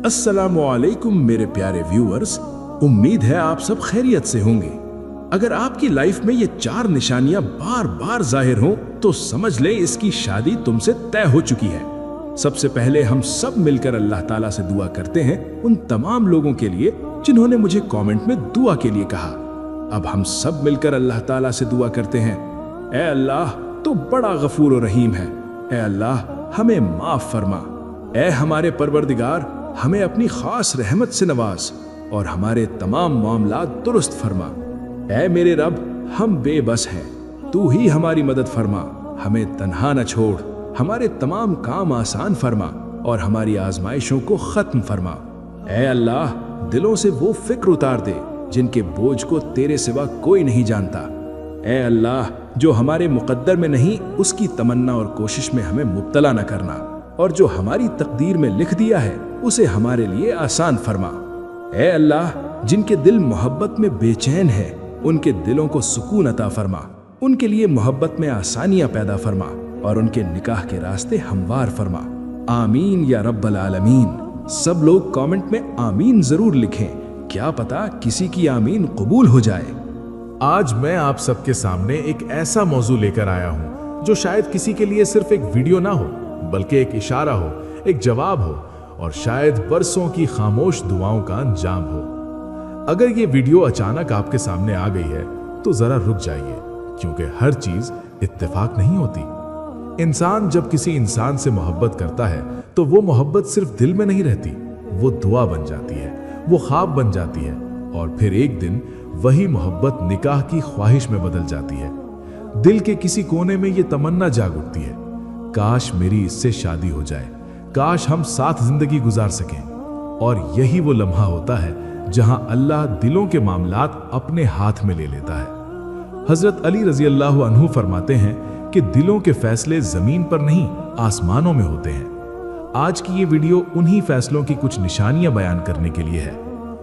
अस्सलामु अलैकुम मेरे प्यारे व्यूअर्स, उम्मीद है आप सब खैरियत से होंगे। अगर आपकी लाइफ में ये 4 निशानियां बार बार जाहिर हों तो समझ लें इसकी शादी तुमसे तय हो चुकी है। सबसे पहले हम सब मिलकर अल्लाह ताला से दुआ करते हैं उन तमाम लोगों के लिए जिन्होंने मुझे कमेंट में दुआ के लिए कहा। अब हम सब मिलकर अल्लाह ताला से दुआ करते हैं, ऐ अल्लाह तो बड़ा गफूर और रहीम है, ऐ अल्लाह हमें माफ फरमा, ऐ हमारे परवरदिगार हमें अपनी खास रहमत से नवाज और हमारे तमाम मामलात दुरुस्त फरमा। ऐ मेरे रब, हम बेबस हैं, तू ही हमारी मदद फरमा, हमें तन्हा न छोड़, हमारे तमाम काम आसान फरमा और हमारी आजमाइशों को खत्म फरमा। ऐ अल्लाह, दिलों से वो फिक्र उतार दे जिनके बोझ को तेरे सिवा कोई नहीं जानता। ऐ अल्लाह, जो हमारे मुकद्दर में नहीं उसकी तमन्ना और कोशिश में हमें मुब्तला न करना, और जो हमारी तकदीर में लिख दिया है उसे हमारे लिए आसान फरमा। ऐ अल्लाह, जिनके दिल मोहब्बत में बेचैन है उनके दिलों को सुकून अता फरमा, उनके लिए मोहब्बत में आसानियां पैदा फरमा और उनके निकाह के रास्ते हमवार फरमा। आमीन या रब्बल आलमीन। सब लोग कमेंट में आमीन जरूर लिखें, क्या पता किसी की आमीन कबूल हो जाए। आज मैं आप सबके सामने एक ऐसा मौजू लेकर आया हूं जो शायद किसी के लिए सिर्फ एक वीडियो ना हो बल्कि एक इशारा हो, एक जवाब हो और शायद बरसों की खामोश दुआओं का अंजाम हो। अगर ये वीडियो अचानक आपके सामने आ गई है तो जरा रुक जाइए, क्योंकि हर चीज इत्तेफाक नहीं होती। इंसान जब किसी इंसान से मोहब्बत करता है तो वो मोहब्बत सिर्फ दिल में नहीं रहती, वो दुआ बन जाती है, वो ख्वाब बन जाती है और फिर एक दिन वही मोहब्बत निकाह की ख्वाहिश में बदल जाती है। दिल के किसी कोने में ये तमन्ना जाग उठती है, काश मेरी इससे शादी हो जाए, काश हम साथ जिंदगी गुजार सकें। और यही वो लम्हा होता है जहां अल्लाह दिलों के मामलात अपने हाथ में ले लेता है। हजरत अली रजी अल्लाह अन्हु फरमाते हैं कि दिलों के फैसले जमीन पर नहीं आसमानों में होते हैं। आज की ये वीडियो उन्हीं फैसलों की कुछ निशानियां बयान करने के लिए है।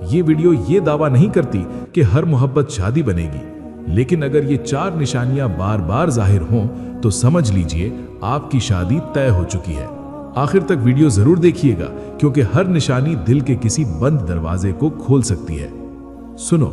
ये वीडियो ये दावा नहीं करती कि हर मोहब्बत शादी बनेगी, लेकिन अगर ये 4 निशानियां बार बार जाहिर हों तो समझ लीजिए आपकी शादी तय हो चुकी है। आखिर तक वीडियो जरूर देखिएगा, क्योंकि हर निशानी दिल के किसी बंद दरवाजे को खोल सकती है। सुनो,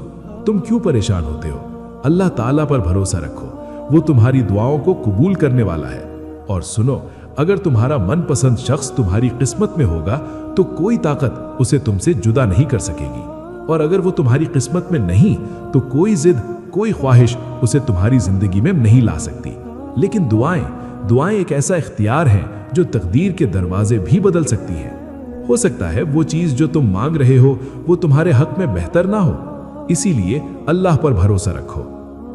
तुम क्यों परेशान होते हो? अल्लाह ताला पर भरोसा रखो, वो तुम्हारी दुआओं को कबूल करने वाला है। और सुनो, अगर तुम्हारा मनपसंद शख्स तुम्हारी किस्मत में होगा तो कोई ताकत उसे तुमसे जुदा नहीं कर सकेगी, और अगर वो तुम्हारी किस्मत में नहीं तो कोई जिद, कोई ख्वाहिश उसे तुम्हारी जिंदगी में नहीं ला सकती। लेकिन दुआएं एक ऐसा इख्तियार है जो तकदीर के दरवाजे भी बदल सकती है। हो सकता है वो चीज जो तुम मांग रहे हो वो तुम्हारे हक में बेहतर ना हो, इसीलिए अल्लाह पर भरोसा रखो।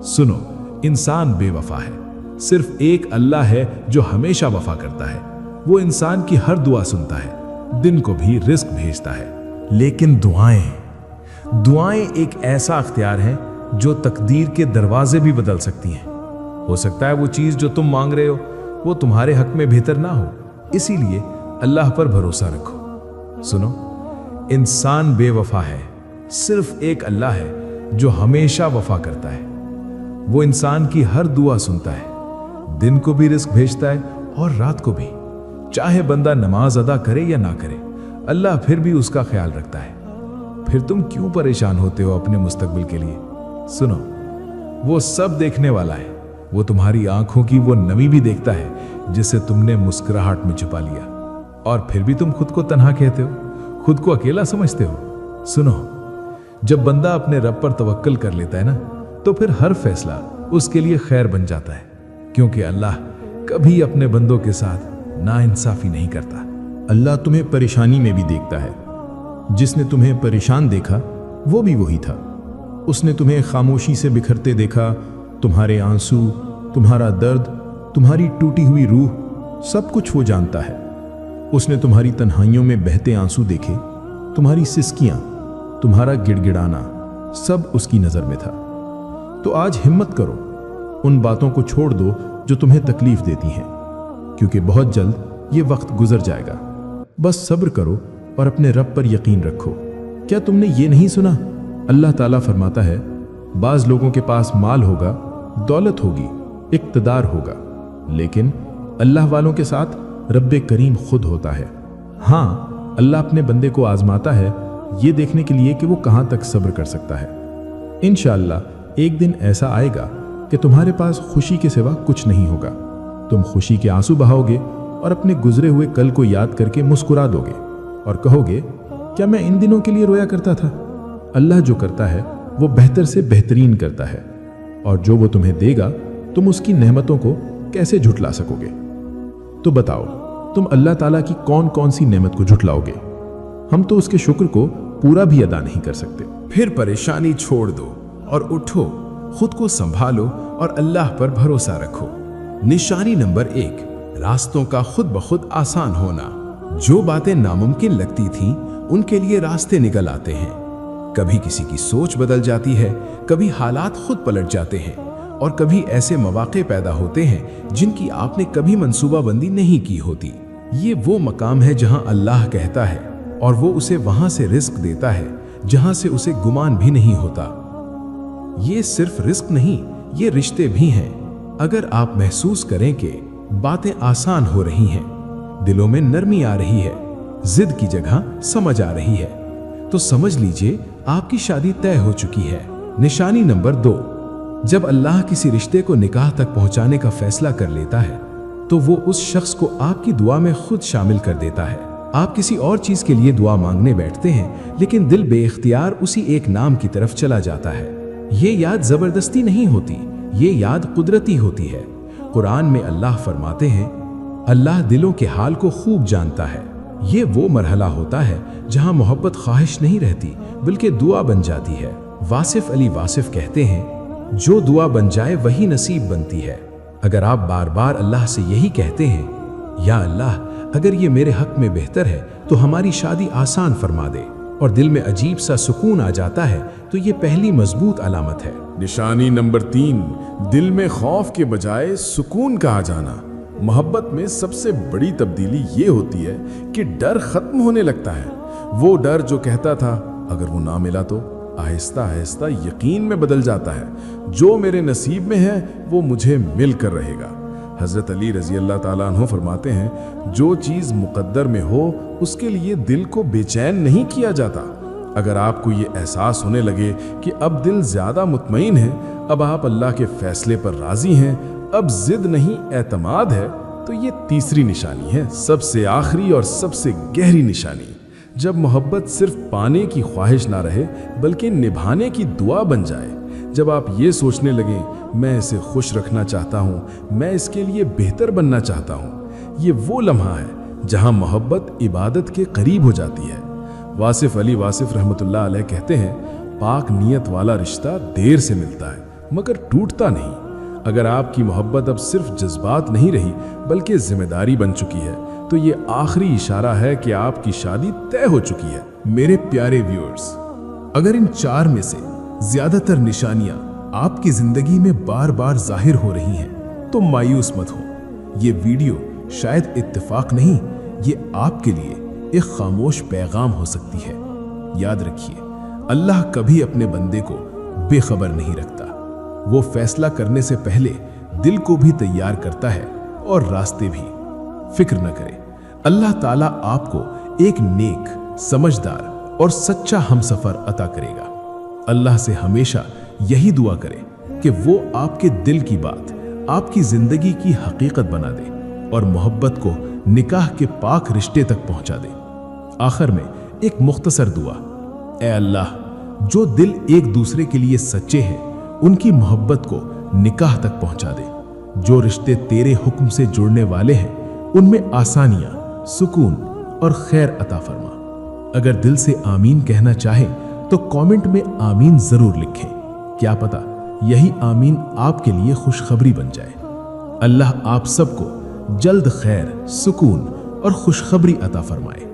सुनो, इंसान बेवफा है, सिर्फ एक अल्लाह है जो हमेशा वफा करता है। वो इंसान की हर दुआ सुनता है, दिन को भी रिस्क भेजता है। लेकिन दुआएं एक ऐसा अख्तियार है जो तकदीर के दरवाजे भी बदल सकती हैं। हो सकता है वो चीज जो तुम मांग रहे हो वो तुम्हारे हक में बेहतर ना हो, इसीलिए अल्लाह पर भरोसा रखो। सुनो, इंसान बेवफा है, सिर्फ एक अल्लाह है जो हमेशा वफा करता है। वो इंसान की हर दुआ सुनता है, दिन को भी रिस्क भेजता है और रात को भी। चाहे बंदा नमाज अदा करे या ना करे, अल्लाह फिर भी उसका ख्याल रखता है। फिर तुम क्यों परेशान होते हो अपने मुस्तकबिल के लिए? सुनो, वो सब देखने वाला है। वो तुम्हारी आंखों की वो नमी भी देखता है जिसे तुमने मुस्कुराहट में छुपा लिया, और फिर भी तुम खुद को तन्हा कहते हो, खुद को अकेला समझते हो। सुनो, जब बंदा अपने रब पर तवक्कल कर लेता है ना, तो फिर हर फैसला उसके लिए खैर बन जाता है, क्योंकि अल्लाह कभी अपने बंदों के साथ नाइंसाफी नहीं करता। अल्लाह तुम्हें परेशानी में भी देखता है। जिसने तुम्हें परेशान देखा वो भी वही था। उसने तुम्हें खामोशी से बिखरते देखा, तुम्हारे आंसू, तुम्हारा दर्द, तुम्हारी टूटी हुई रूह, सब कुछ वो जानता है। उसने तुम्हारी तन्हाइयों में बहते आंसू देखे, तुम्हारी सिसकियां, तुम्हारा गिड़गिड़ाना, सब उसकी नजर में था। तो आज हिम्मत करो, उन बातों को छोड़ दो जो तुम्हें तकलीफ देती हैं, क्योंकि बहुत जल्द ये वक्त गुजर जाएगा। बस सब्र करो और अपने रब पर यकीन रखो। क्या तुमने ये नहीं सुना? अल्लाह ताला फरमाता है, बाज लोगों के पास माल होगा, दौलत होगी, इक्तदार होगा, लेकिन अल्लाह वालों के साथ रब्बे करीम खुद होता है। हाँ, अल्लाह अपने बंदे को आजमाता है ये देखने के लिए कि वो कहाँ तक सब्र कर सकता है। इंशाअल्लाह एक दिन ऐसा आएगा कि तुम्हारे पास खुशी के सिवा कुछ नहीं होगा। तुम खुशी के आंसू बहाओगे और अपने गुजरे हुए कल को याद करके मुस्कुरा दोगे और कहोगे, क्या मैं इन दिनों के लिए रोया करता था? अल्लाह जो करता है वो बेहतर से बेहतरीन करता है, और जो वो तुम्हें देगा तुम उसकी नेमतों को कैसे झुटला सकोगे? तो बताओ, तुम अल्लाह ताला की कौन कौन सी नेमत को झुटलाओगे? हम तो उसके शुक्र को पूरा भी अदा नहीं कर सकते। फिर परेशानी छोड़ दो और उठो, खुद को संभालो और अल्लाह पर भरोसा रखो। निशानी नंबर 1, रास्तों का खुद ब खुद आसान होना। जो बातें नामुमकिन लगती थीं, उनके लिए रास्ते निकल आते हैं। कभी किसी की सोच बदल जाती है, कभी हालात खुद पलट जाते हैं, और कभी ऐसे मौके पैदा होते हैं जिनकी आपने कभी मंसूबाबंदी नहीं की होती। ये वो मकाम है जहां अल्लाह कहता है और वो उसे वहां से रिस्क देता है जहां से उसे गुमान भी नहीं होता। ये सिर्फ रिस्क नहीं, ये रिश्ते भी हैं। अगर आप महसूस करें कि बातें आसान हो रही हैं, दिलों में नरमी आ रही है, जिद की जगह समझ आ रही है, तो समझ लीजिए आपकी शादी तय हो चुकी है। निशानी नंबर 2, जब अल्लाह किसी रिश्ते को निकाह तक पहुंचाने का फैसला कर लेता है तो वो उस शख्स को आपकी दुआ में खुद शामिल कर देता है। आप किसी और चीज के लिए दुआ मांगने बैठते हैं, लेकिन दिल बेइख्तियार उसी एक नाम की तरफ चला जाता है। ये याद जबरदस्ती नहीं होती, ये याद कुदरती होती है। कुरान में अल्लाह फरमाते हैं, अल्लाह दिलों के हाल को खूब जानता है। ये वो मरहला होता है जहां मोहब्बत ख्वाहिश नहीं रहती बल्कि दुआ बन जाती है। वासिफ अली वासिफ कहते हैं, जो दुआ बन जाए वही नसीब बनती है। अगर आप बार बार अल्लाह से यही कहते हैं, या अल्लाह अगर ये मेरे हक में बेहतर है तो हमारी शादी आसान फरमा दे, और दिल में अजीब सा सुकून आ जाता है, तो ये पहली मजबूत अलामत है। निशानी नंबर 3, दिल में खौफ के बजाय सुकून का आ जाना। मोहब्बत में सबसे बड़ी तब्दीली ये होती है कि डर खत्म होने लगता है। वो डर जो कहता था अगर वो ना मिला तो, आहिस्ता आहिस्ता यकीन में बदल जाता है। जो मेरे नसीब में है वो मुझे मिलकर रहेगा। हजरत अली रजी अल्लाह ताला अन्हु फरमाते हैं, जो चीज़ मुकद्दर में हो उसके लिए दिल को बेचैन नहीं किया जाता। अगर आपको ये एहसास होने लगे कि अब दिल ज़्यादा मुतमईन है, अब आप अल्लाह के फैसले पर राज़ी हैं, अब जिद नहीं एतमाद है, तो ये तीसरी निशानी है, सबसे आखिरी और सबसे गहरी निशानी। जब मोहब्बत सिर्फ पाने की ख्वाहिश ना रहे बल्कि निभाने की दुआ बन जाए। जब आप ये सोचने लगें, मैं इसे खुश रखना चाहता हूँ, मैं इसके लिए बेहतर बनना चाहता हूँ, ये वो लम्हा है जहाँ मोहब्बत इबादत के करीब हो जाती है। वासिफ अली वासिफ रहमतुल्लाह अलैह कहते हैं, पाक नीयत वाला रिश्ता देर से मिलता है मगर टूटता नहीं। अगर आपकी मोहब्बत अब सिर्फ जज्बात नहीं रही बल्कि जिम्मेदारी बन चुकी है, तो ये आखिरी इशारा है कि आपकी शादी तय हो चुकी है। मेरे प्यारे व्यूअर्स, अगर इन 4 में से ज्यादातर निशानियां आपकी जिंदगी में बार बार जाहिर हो रही हैं, तो मायूस मत हो। ये वीडियो शायद इत्तेफाक नहीं, ये आपके लिए एक खामोश पैगाम हो सकती है। याद रखिए, अल्लाह कभी अपने बंदे को बेखबर नहीं रखता। वो फैसला करने से पहले दिल को भी तैयार करता है और रास्ते भी। फिक्र न करें, अल्लाह ताला आपको एक नेक, समझदार और सच्चा हमसफर अता करेगा। अल्लाह से हमेशा यही दुआ करें कि वो आपके दिल की बात आपकी जिंदगी की हकीकत बना दे और मोहब्बत को निकाह के पाक रिश्ते तक पहुंचा दे। आखिर में एक मुख्तसर दुआ, ए अल्लाह, जो दिल एक दूसरे के लिए सच्चे हैं उनकी मोहब्बत को निकाह तक पहुंचा दे। जो रिश्ते तेरे हुक्म से जुड़ने वाले हैं उनमें आसानियां, सुकून और खैर अता फरमा। अगर दिल से आमीन कहना चाहें तो कमेंट में आमीन जरूर लिखें। क्या पता यही आमीन आपके लिए खुशखबरी बन जाए। अल्लाह आप सबको जल्द खैर, सुकून और खुशखबरी अता फरमाए।